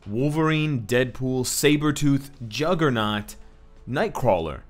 Wolverine, Deadpool, Sabretooth, Juggernaut, Nightcrawler.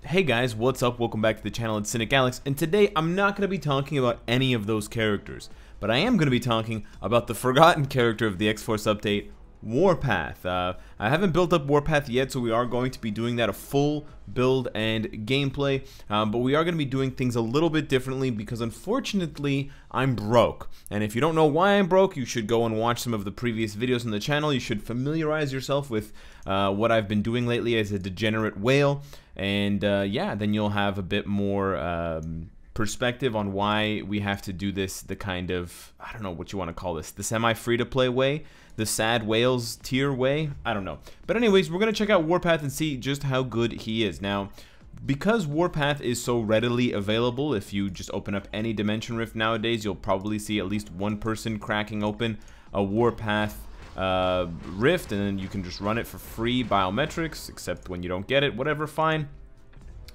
Hey guys, what's up? Welcome back to the channel. It's Cynicalex, and today I'm not going to be talking about any of those characters, but I am going to be talking about the forgotten character of the X-Force update, Warpath. I haven't built up Warpath yet, so we are going to be doing that, a full build and gameplay, but we are going to be doing things a little bit differently because unfortunately I'm broke. And if you don't know why I'm broke, you should go and watch some of the previous videos on the channel. You should familiarize yourself with what I've been doing lately as a degenerate whale, and yeah, then you'll have a bit more perspective on why we have to do this the kind of, I don't know what you want to call this, the semi-free-to-play way, the sad whales tier way, I don't know. But anyways, we're going to check out Warpath and see just how good he is. Now, because Warpath is so readily available, if you just open up any Dimension Rift nowadays, you'll probably see at least one person cracking open a Warpath Rift, and then you can just run it for free biometrics, except when you don't get it, whatever, fine.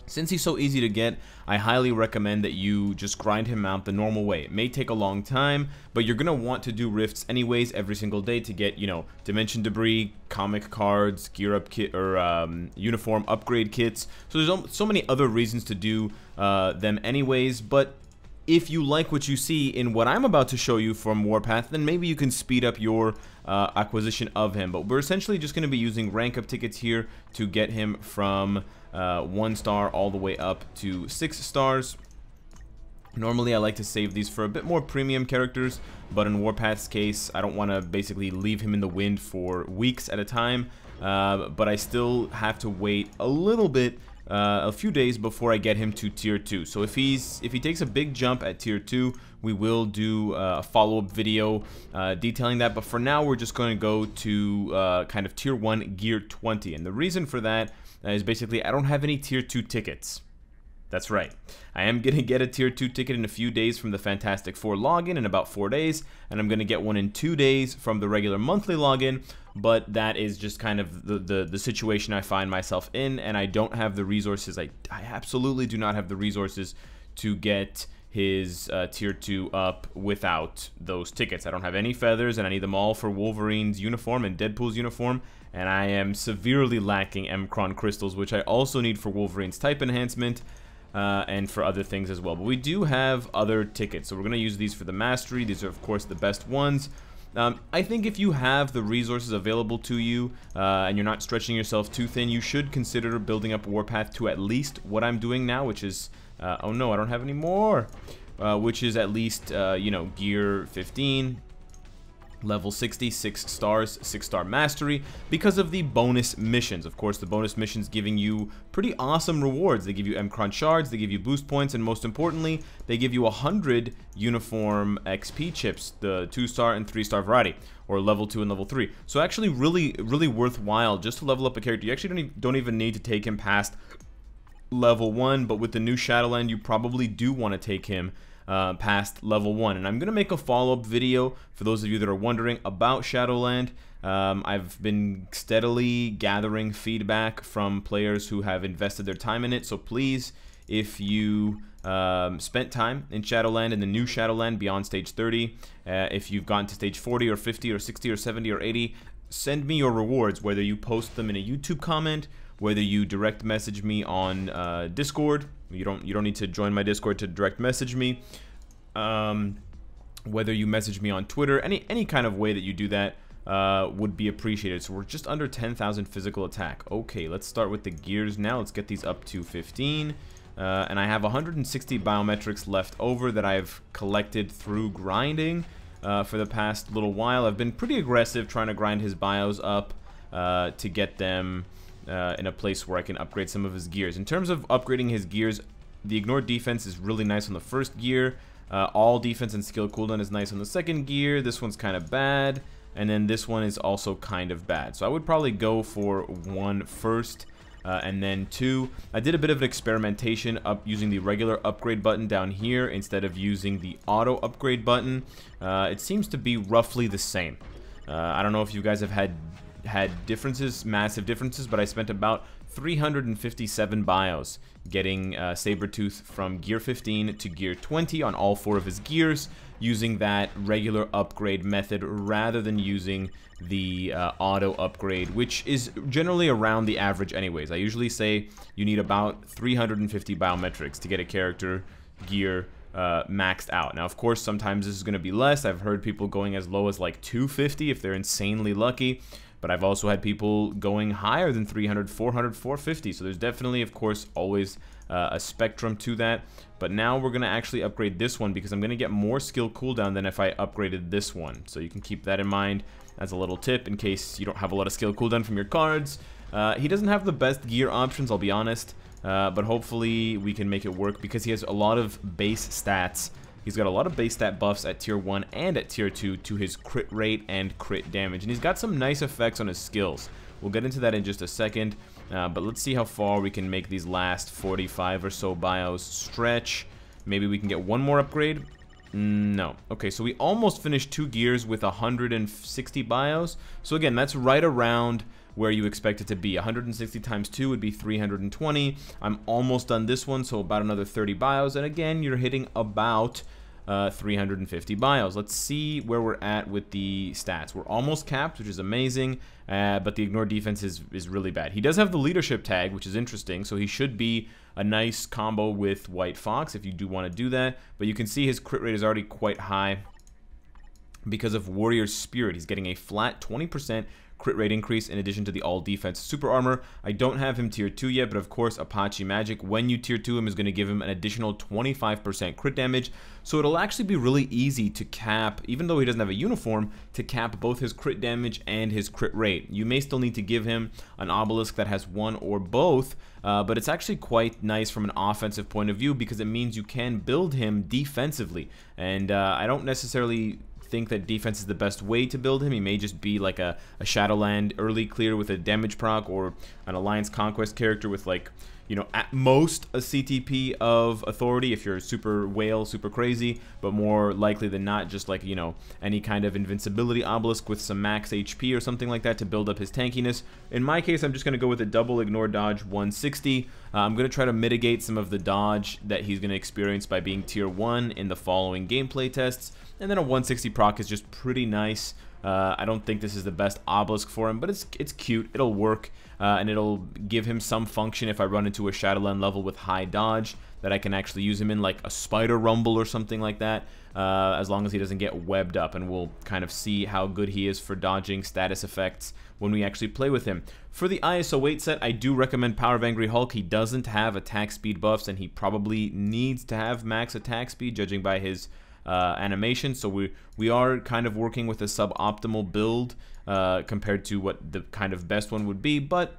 Since he's so easy to get, I highly recommend that you just grind him out the normal way. It may take a long time, but you're going to want to do rifts anyways every single day to get, you know, dimension debris, comic cards, gear up kit, or uniform upgrade kits. So there's so many other reasons to do them anyways, but if you like what you see in what I'm about to show you from Warpath, then maybe you can speed up your acquisition of him. But we're essentially just going to be using rank up tickets here to get him from 1 star all the way up to 6 stars. Normally I like to save these for a bit more premium characters, but in Warpath's case I don't want to basically leave him in the wind for weeks at a time, but I still have to wait a little bit, a few days before I get him to tier 2. So if he takes a big jump at tier 2, we will do a follow-up video detailing that, but for now we're just going to go to kind of tier 1 gear 20, and the reason for that is basically I don't have any tier 2 tickets. That's right. I am going to get a tier 2 ticket in a few days from the Fantastic Four login in about 4 days, and I'm going to get one in 2 days from the regular monthly login, but that is just kind of the situation I find myself in, and I don't have the resources. I absolutely do not have the resources to get his tier 2 up without those tickets. I don't have any feathers, and I need them all for Wolverine's uniform and Deadpool's uniform, and I am severely lacking Mcron crystals, which I also need for Wolverine's type enhancement, and for other things as well. But we do have other tickets, so we're going to use these for the mastery. These are of course the best ones. I think if you have the resources available to you and you're not stretching yourself too thin, you should consider building up Warpath to at least what I'm doing now, which is oh no, I don't have any more, which is at least you know, gear 15, level 60, 6 stars, 6-star mastery, because of the bonus missions. Of course, the bonus missions giving you pretty awesome rewards. They give you Mcron shards, they give you boost points, and most importantly, they give you 100 uniform XP chips, the 2-star and 3-star variety, or level 2 and level 3. So actually really worthwhile just to level up a character. You actually don't even need to take him past level 1, but with the new Shadowland, you probably do want to take him past level 1, and I'm gonna make a follow-up video for those of you that are wondering about Shadowland. I've been steadily gathering feedback from players who have invested their time in it, so please, if you spent time in Shadowland, in the new Shadowland beyond stage 30, if you've gotten to stage 40 or 50 or 60 or 70 or 80, send me your rewards, whether you post them in a YouTube comment, whether you direct message me on Discord. You don't need to join my Discord to direct message me. Whether you message me on Twitter, any kind of way that you do that would be appreciated. So we're just under 10,000 physical attack. Okay, let's start with the gears now. Let's get these up to 15. And I have 160 biometrics left over that I've collected through grinding for the past little while. I've been pretty aggressive trying to grind his bios up to get them in a place where I can upgrade some of his gears. In terms of upgrading his gears, the ignored defense is really nice on the first gear. All defense and skill cooldown is nice on the second gear. This one's kind of bad, and then this one is also kind of bad. So I would probably go for 1 first, and then 2. I did a bit of an experimentation up using the regular upgrade button down here instead of using the auto upgrade button. It seems to be roughly the same. I don't know if you guys have had differences, massive differences, but I spent about 357 bios, getting Sabretooth from gear 15 to gear 20 on all 4 of his gears, using that regular upgrade method rather than using the auto upgrade, which is generally around the average anyways. I usually say you need about 350 biometrics to get a character gear maxed out. Now, of course, sometimes this is going to be less. I've heard people going as low as like 250 if they're insanely lucky, but I've also had people going higher than 300, 400, 450. So there's definitely, of course, always a spectrum to that. But now we're going to actually upgrade this one because I'm going to get more skill cooldown than if I upgraded this one. So you can keep that in mind as a little tip in case you don't have a lot of skill cooldown from your cards. He doesn't have the best gear options, I'll be honest. But hopefully we can make it work because he has a lot of base stats. He's got a lot of base stat buffs at tier 1 and at tier 2 to his crit rate and crit damage. And he's got some nice effects on his skills. We'll get into that in just a second. But let's see how far we can make these last 45 or so bios stretch. Maybe we can get one more upgrade. No. Okay, so we almost finished 2 gears with 160 bios. So again, that's right around where you expect it to be. 160 times 2 would be 320. I'm almost done this one, so about another 30 bios. And again, you're hitting about 350 bios. Let's see where we're at with the stats. We're almost capped, which is amazing, but the ignore defense is really bad. He does have the leadership tag, which is interesting, so he should be a nice combo with White Fox if you do want to do that. But you can see his crit rate is already quite high because of Warrior's Spirit. He's getting a flat 20% crit rate increase in addition to the all defense super armor. I don't have him tier 2 yet, but of course Apache Magic, when you tier 2 him, is going to give him an additional 25% crit damage. So it'll actually be really easy to cap, even though he doesn't have a uniform, to cap both his crit damage and his crit rate. You may still need to give him an obelisk that has one or both, but it's actually quite nice from an offensive point of view because it means you can build him defensively. And I don't necessarily think that defense is the best way to build him. He may just be like a Shadowland early clear with a damage proc, or an Alliance Conquest character with, like, you know, at most a CTP of authority if you're super whale, super crazy, but more likely than not just like, you know, any kind of invincibility obelisk with some max HP or something like that to build up his tankiness. In my case, I'm just going to go with a double ignore dodge 160. I'm going to try to mitigate some of the dodge that he's going to experience by being tier 1 in the following gameplay tests. And then a 160 proc is just pretty nice. I don't think this is the best obelisk for him, but it's cute. It'll work, and it'll give him some function if I run into a Shadowland level with high dodge that I can actually use him in, like a Spider Rumble or something like that, as long as he doesn't get webbed up. And we'll kind of see how good he is for dodging status effects when we actually play with him. For the ISO 8 set, I do recommend Power of Angry Hulk. He doesn't have attack speed buffs, and he probably needs to have max attack speed, judging by his animation. So we are kind of working with a suboptimal build compared to what the kind of best one would be, but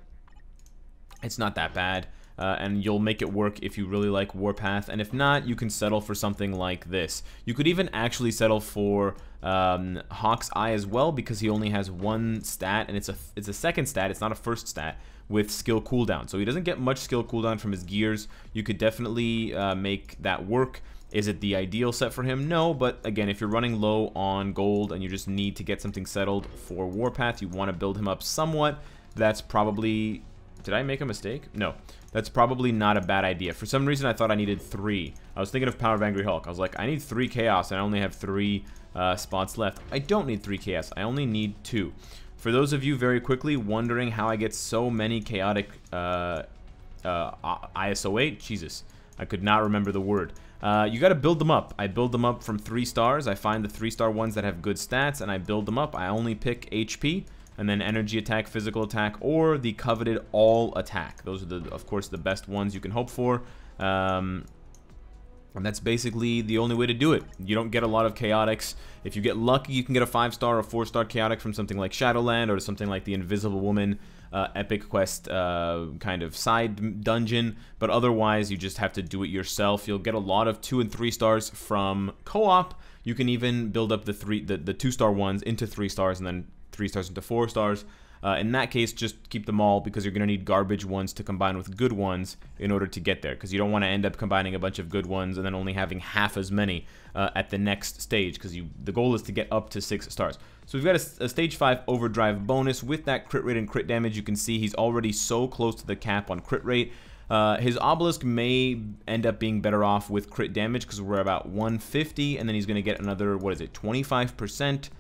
it's not that bad, and you'll make it work if you really like Warpath. And if not, you can settle for something like this. You could even actually settle for Hawk's Eye as well, because he only has one stat, and it's a second stat, it's not a first stat, with skill cooldown. So he doesn't get much skill cooldown from his gears. You could definitely make that work. Is it the ideal set for him? No, but again, if you're running low on gold and you just need to get something settled for Warpath, you want to build him up somewhat, that's probably... Did I make a mistake? No. That's probably not a bad idea. For some reason, I thought I needed 3. I was thinking of Power of Angry Hulk. I was like, I need 3 Chaos, and I only have 3 spots left. I don't need 3 Chaos. I only need 2. For those of you very quickly wondering how I get so many chaotic ISO 8, Jesus, I could not remember the word. You got to build them up. I build them up from 3 stars. I find the 3-star ones that have good stats, and I build them up. I only pick HP, and then energy attack, physical attack, or the coveted all attack. Those are, of course, the best ones you can hope for. And that's basically the only way to do it. You don't get a lot of chaotics. If you get lucky, you can get a 5-star or 4-star chaotic from something like Shadowland, or something like the Invisible Woman epic quest kind of side dungeon, but otherwise you just have to do it yourself. You'll get a lot of 2 and 3 stars from co-op. You can even build up the 2-star ones into 3 stars and then 3 stars into 4 stars. In that case, just keep them all because you're going to need garbage ones to combine with good ones in order to get there, because you don't want to end up combining a bunch of good ones and then only having half as many at the next stage, because the goal is to get up to 6 stars. So we've got a stage 5 overdrive bonus. With that crit rate and crit damage, you can see he's already so close to the cap on crit rate. His obelisk may end up being better off with crit damage because we're about 150, and then he's going to get another, what is it, 25%?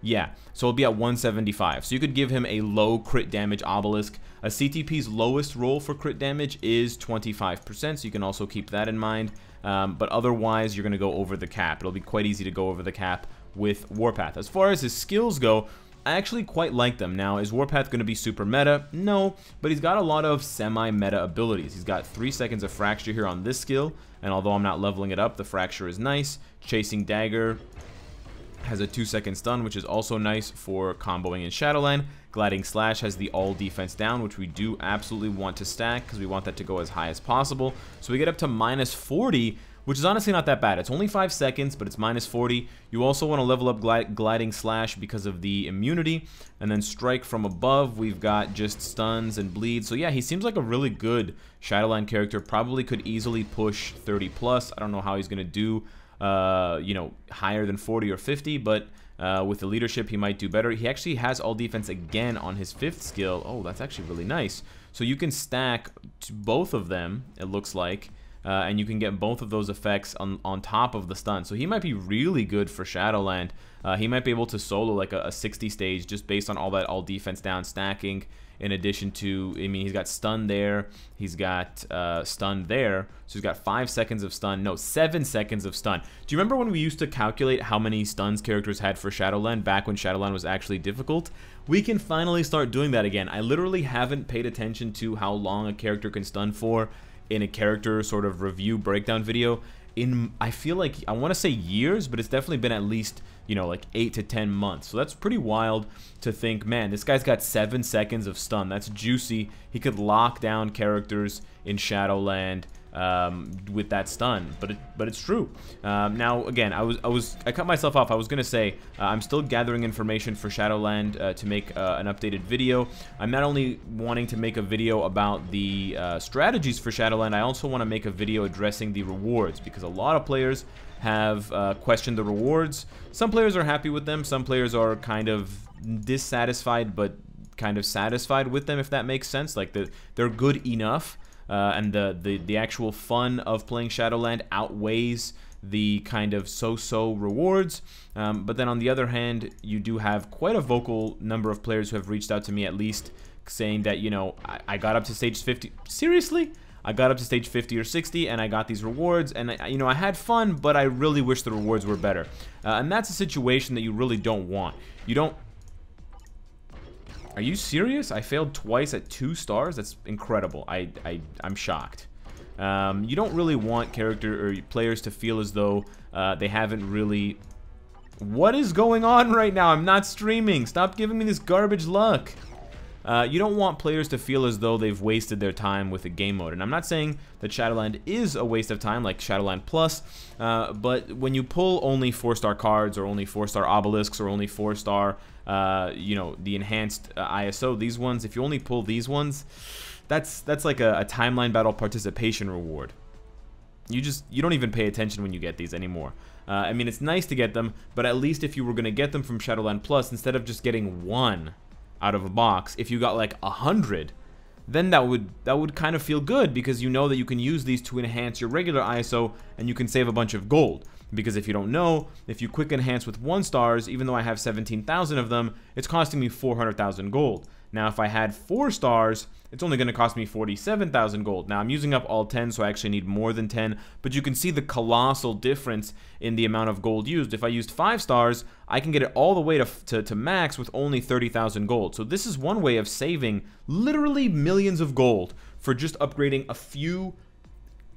Yeah, so it'll be at 175. So you could give him a low crit damage obelisk. A CTP's lowest roll for crit damage is 25%, so you can also keep that in mind. But otherwise, you're going to go over the cap. It'll be quite easy to go over the cap with Warpath. As far as his skills go, I actually quite like them. Now, is Warpath going to be super meta? No, but he's got a lot of semi-meta abilities. He's got 3 seconds of Fracture here on this skill, and although I'm not leveling it up, the Fracture is nice. Chasing Dagger has a 2-second stun, which is also nice for comboing in Shadowland. Gliding Slash has the all defense down, which we do absolutely want to stack because we want that to go as high as possible. So we get up to -40, which is honestly not that bad. It's only 5 seconds, but it's -40. You also want to level up Gliding Slash because of the immunity. And then Strike from above, we've got just stuns and bleeds. So yeah, he seems like a really good Shadowland character. Probably could easily push 30 plus. I don't know how he's going to do you know, higher than 40 or 50, but with the leadership he might do better. He actually has all defense again on his 5th skill. Oh, that's actually really nice. So you can stack both of them, it looks like, and you can get both of those effects on top of the stun. So he might be really good for Shadowland. He might be able to solo like a 60 stage just based on all that all defense down stacking. In addition to, I mean, he's got stun there, he's got stun there, so he's got 5 seconds of stun, no, 7 seconds of stun. Do you remember when we used to calculate how many stuns characters had for Shadowland back when Shadowland was actually difficult? We can finally start doing that again. I literally haven't paid attention to how long a character can stun for in a character sort of review breakdown video in, I feel like, I want to say years, but it's definitely been at least, you know, like 8 to 10 months. So that's pretty wild to think, man, this guy's got 7 seconds of stun. That's juicy. He could lock down characters in Shadowland with that stun, but it's true. Now again, I cut myself off. I was gonna say I'm still gathering information for Shadowland to make an updated video. I'm not only wanting to make a video about the strategies for Shadowland, I also want to make a video addressing the rewards, because a lot of players have questioned the rewards. Some players are happy with them, some players are kind of dissatisfied but kind of satisfied with them, if that makes sense. Like they're good enough, and the actual fun of playing Shadowland outweighs the kind of so-so rewards. But then on the other hand, you do have quite a vocal number of players who have reached out to me, at least saying that, you know, I got up to stage 50. Seriously? I got up to stage 50 or 60 and I got these rewards, and you know, I had fun, but I really wish the rewards were better. And that's a situation that you really don't want. You don't... Are you serious? I failed twice at 2 stars? That's incredible. I'm shocked. You don't really want character or players to feel as though they haven't really... What is going on right now? I'm not streaming. Stop giving me this garbage luck. You don't want players to feel as though they've wasted their time with a game mode. And I'm not saying that Shadowland is a waste of time like Shadowland Plus, but when you pull only 4-star cards or only 4-star obelisks or only 4-star, you know, the enhanced ISO, these ones, if you only pull these ones, that's like a timeline battle participation reward. You don't even pay attention when you get these anymore. I mean, it's nice to get them, but at least if you were going to get them from Shadowland Plus, instead of just getting 1 out of a box, if you got like 100, then that would kind of feel good, because you know that you can use these to enhance your regular ISO and you can save a bunch of gold. Because if you don't know, if you quick enhance with 1 stars, even though I have 17,000 of them, it's costing me 400,000 gold. Now if I had 4 stars, it's only going to cost me 47,000 gold. Now I'm using up all 10, so I actually need more than 10, but you can see the colossal difference in the amount of gold used. If I used 5 stars, I can get it all the way to max with only 30,000 gold. So this is one way of saving literally millions of gold for just upgrading a few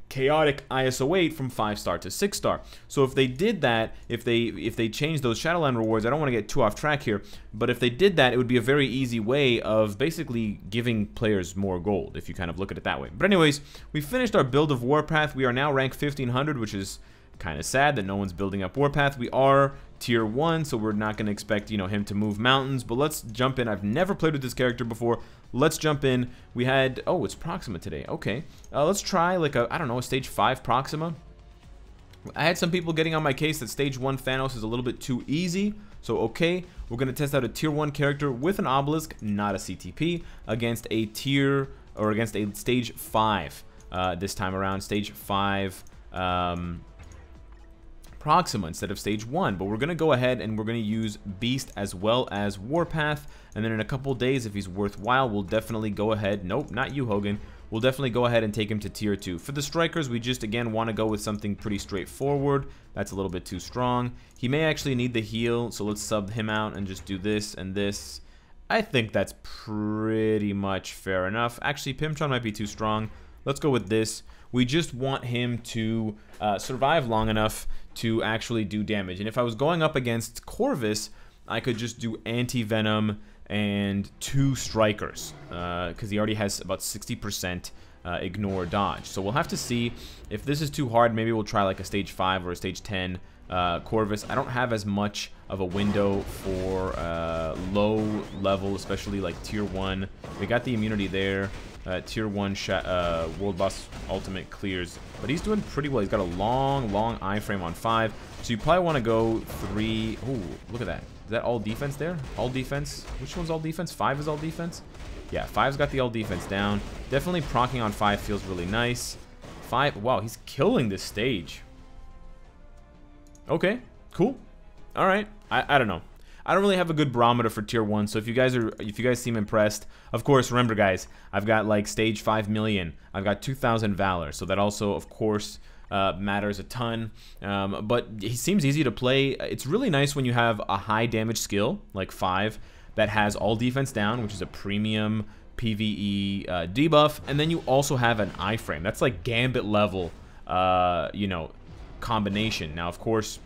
chaotic ISO 8 from 5-star to 6-star. So if they did that, if they changed those Shadowland rewards, I don't want to get too off track here, but if they did that, it would be a very easy way of basically giving players more gold, if you kind of look at it that way. But anyways, we finished our build of Warpath. We are now rank 1500, which is kind of sad that no one's building up Warpath. We are tier 1, so we're not going to expect, you know, him to move mountains. But let's jump in. I've never played with this character before. Let's jump in. We had, oh, it's Proxima today. Okay. Let's try like a, I don't know, a stage 5 Proxima. I had some people getting on my case that stage 1 Thanos is a little bit too easy. So, okay, we're going to test out a tier 1 character with an obelisk, not a CTP, against a tier, or against a stage 5. This time around, stage 5 Proxima instead of stage 1. But we're going to go ahead and we're going to use Beast as well as Warpath. And then in a couple days, if he's worthwhile, we'll definitely go ahead. Nope, not you, Hogan. We'll definitely go ahead and take him to tier 2. For the strikers, we just, again, want to go with something pretty straightforward. That's a little bit too strong. He may actually need the heal, so let's sub him out and just do this and this. I think that's pretty much fair enough. Actually, Pimtron might be too strong. Let's go with this. We just want him to survive long enough to actually do damage. And if I was going up against Corvus, I could just do anti-venom and 2 strikers, because he already has about 60% ignore dodge. So we'll have to see if this is too hard. Maybe we'll try like a stage 5 or a stage 10 Corvus. I don't have as much of a window for low level, especially like tier 1. We got the immunity there. Tier 1 World Boss Ultimate clears, but he's doing pretty well. He's got a long iframe on 5, so you probably want to go 3. Ooh, look at that. Is that all defense there? All defense? Which one's all defense? 5 is all defense? Yeah, 5's got the all defense down. Definitely proccing on 5 feels really nice. 5, wow, he's killing this stage. Okay, cool. All right, I don't know. I don't really have a good barometer for tier 1, so if you guys seem impressed, of course, remember guys, I've got like stage 5 million. I've got 2,000 valor, so that also, of course, matters a ton. But he seems easy to play. It's really nice when you have a high damage skill like 5 that has all defense down, which is a premium PvE debuff, and then you also have an iframe. That's like Gambit level, you know, combination. Now, of course,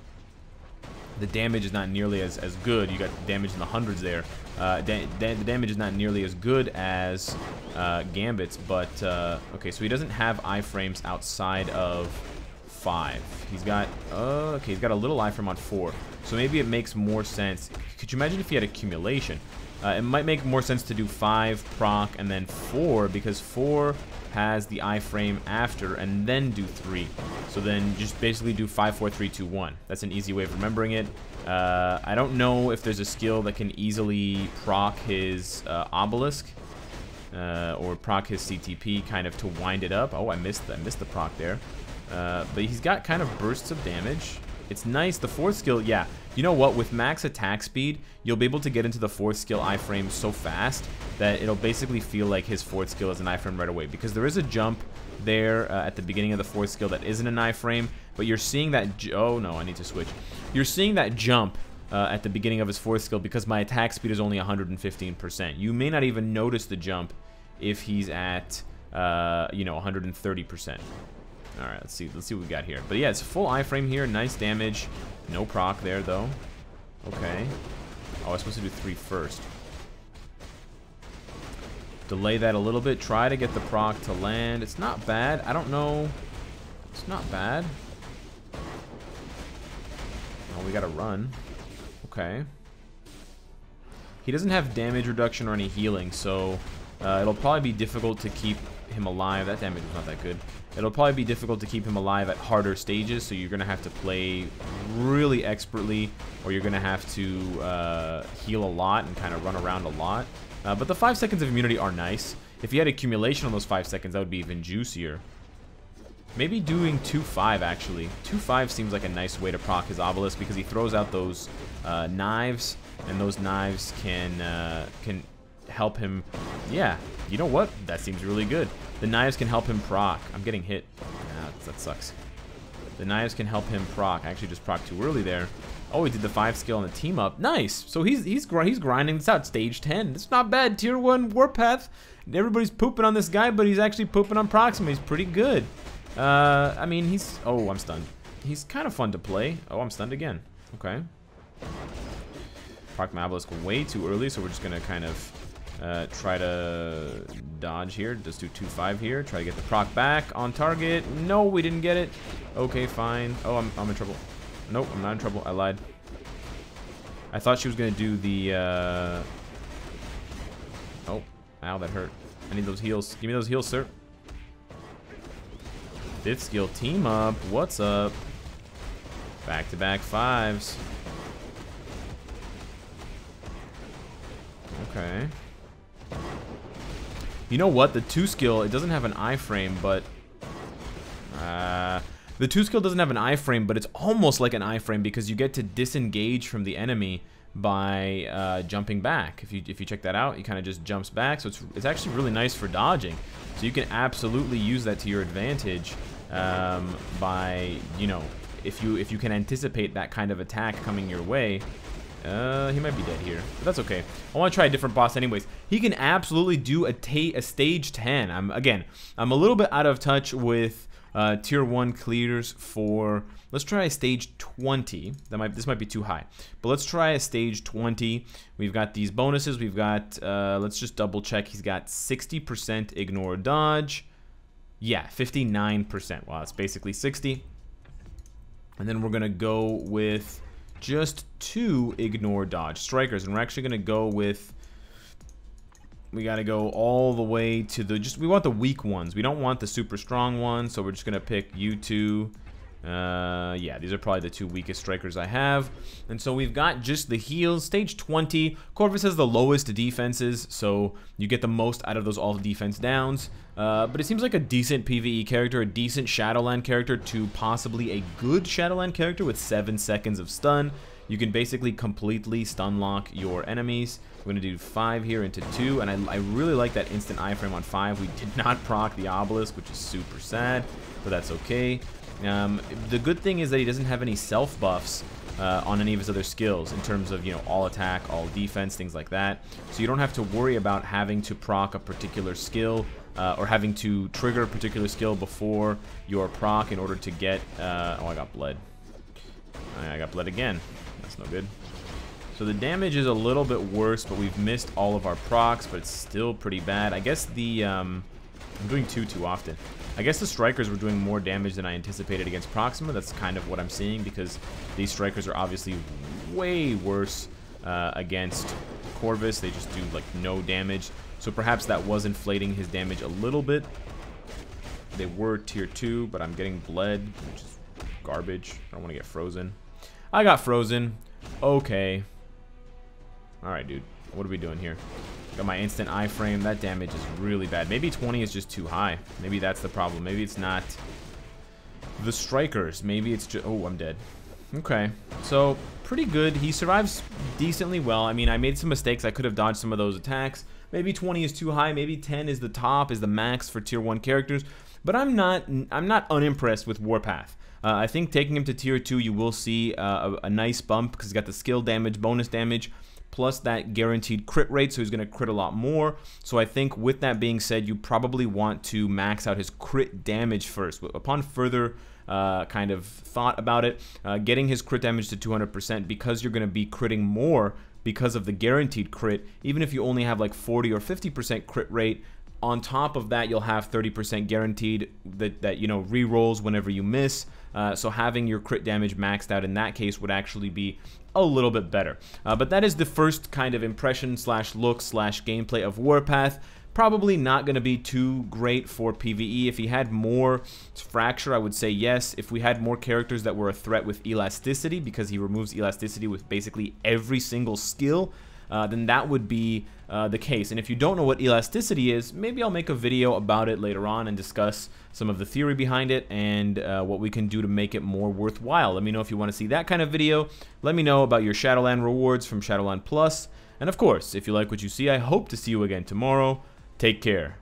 the damage is not nearly as good. You got damage in the hundreds there. The damage is not nearly as good as Gambit's, but okay, so he doesn't have iframes outside of 5. He's got okay, he's got a little iframe on 4, so maybe it makes more sense. Could you imagine if he had accumulation? It might make more sense to do 5 proc and then 4, because 4 has the iframe after, and then do 3. So then just basically do 5, 4, 3, 2, 1. That's an easy way of remembering it. I don't know if there's a skill that can easily proc his obelisk or proc his CTP kind of to wind it up. Oh, I missed the proc there. But he's got kind of bursts of damage. It's nice. The 4th skill, yeah. You know what? With max attack speed, you'll be able to get into the 4th skill iframe so fast that it'll basically feel like his 4th skill is an iframe right away. Because there is a jump there at the beginning of the 4th skill that isn't an iframe, but you're seeing that... Oh, no, I need to switch. You're seeing that jump at the beginning of his 4th skill because my attack speed is only 115%. You may not even notice the jump if he's at, you know, 130%. All right, let's see what we got here. But yeah, it's full iframe here, nice damage. No proc there though. Okay. Oh, I was supposed to do 3 first. Delay that a little bit. Try to get the proc to land. It's not bad. I don't know. It's not bad. Oh, we gotta run. Okay. He doesn't have damage reduction or any healing, so it'll probably be difficult to keep him alive. That damage was not that good. It'll probably be difficult to keep him alive at harder stages, so you're going to have to play really expertly, or you're going to have to heal a lot and kind of run around a lot. But the 5 seconds of immunity are nice. If you had accumulation on those 5 seconds, that would be even juicier. Maybe doing 2-5, actually. 2-5 seems like a nice way to proc his obelisk, because he throws out those knives, and those knives can help him. Yeah, you know what? That seems really good. The knives can help him proc. I'm getting hit. Nah, that sucks. The knives can help him proc. I actually just proc too early there. Oh, he did the 5 skill on the team up. Nice. So he's grinding this out. Stage 10. It's not bad. Tier 1 Warpath. Everybody's pooping on this guy, but he's actually pooping on Proxima. He's pretty good. I mean, he's... Oh, I'm stunned. He's kind of fun to play. Oh, I'm stunned again. Okay. Proc my obelisk way too early, so we're just going to kind of try to dodge here. Just do 2-5 here. Try to get the proc back on target. No, we didn't get it. Okay, fine. Oh, I'm in trouble. Nope, I'm not in trouble. I lied. I thought she was gonna do the, oh, ow, that hurt. I need those heals. Give me those heals, sir. 5th skill, team up. What's up? Back-to-back 5s. Okay. You know what? The 2 skill, it doesn't have an iframe, but... the 2 skill doesn't have an iframe, but it's almost like an iframe because you get to disengage from the enemy by jumping back. If you check that out, he kind of just jumps back, so it's actually really nice for dodging. So you can absolutely use that to your advantage by, you know, if you can anticipate that kind of attack coming your way. He might be dead here, but that's okay. I want to try a different boss anyways. He can absolutely do a stage 10. I'm a little bit out of touch with tier 1 clears for... Let's try a stage 20. This might be too high, but let's try a stage 20. We've got these bonuses. We've got, let's just double check. He's got 60% ignore dodge. Yeah, 59%. Wow, that's basically 60. And then we're gonna go with just 2 ignore dodge strikers, and we're actually gonna go with... We gotta go all the way to the... we want the weak ones. We don't want the super strong ones, so we're just gonna pick you 2. Yeah, these are probably the 2 weakest strikers I have. And so we've got just the heals. Stage 20. Corvus has the lowest defenses, so you get the most out of those all defense downs. But it seems like a decent PvE character, a decent Shadowland character to possibly a good Shadowland character with 7 seconds of stun. You can basically completely stun lock your enemies. We're going to do 5 here into 2, and I really like that instant iframe on 5. We did not proc the obelisk, which is super sad, but that's okay. The good thing is that he doesn't have any self buffs on any of his other skills in terms of, you know, all attack, all defense, things like that. So you don't have to worry about having to proc a particular skill or having to trigger a particular skill before your proc in order to get... oh, I got bled. I got bled again. That's no good. So the damage is a little bit worse, but we've missed all of our procs, but it's still pretty bad. I guess the... I'm doing 2 too often. I guess the strikers were doing more damage than I anticipated against Proxima. That's kind of what I'm seeing, because these strikers are obviously way worse against Corvus. They just do like no damage. So perhaps that was inflating his damage a little bit. They were tier 2, but I'm getting bled, which is garbage. I don't want to get frozen. I got frozen. Okay. Alright, dude. What are we doing here? Got my instant iframe. That damage is really bad. Maybe 20 is just too high. Maybe that's the problem. Maybe it's not the strikers. Maybe it's just... Oh, I'm dead. Okay. So, pretty good. He survives decently well. I mean, I made some mistakes. I could have dodged some of those attacks. Maybe 20 is too high. Maybe 10 is the top, is the max for tier 1 characters. But I'm not unimpressed with Warpath. I think taking him to tier 2, you will see a nice bump because he's got the skill damage, bonus damage, plus that guaranteed crit rate, so he's going to crit a lot more. So I think with that being said, you probably want to max out his crit damage first. Upon further kind of thought about it, getting his crit damage to 200%, because you're going to be critting more because of the guaranteed crit, even if you only have like 40 or 50% crit rate. On top of that, you'll have 30% guaranteed that you know, re-rolls whenever you miss. So having your crit damage maxed out in that case would actually be a little bit better. But that is the first kind of impression slash look slash gameplay of Warpath. Probably not going to be too great for PvE. If he had more Fracture, I would say yes. If we had more characters that were a threat with elasticity, because he removes elasticity with basically every single skill, then that would be the case. And if you don't know what elasticity is, maybe I'll make a video about it later on and discuss some of the theory behind it and what we can do to make it more worthwhile. Let me know if you want to see that kind of video. Let me know about your Shadowland rewards from Shadowland Plus. And of course, if you like what you see, I hope to see you again tomorrow. Take care.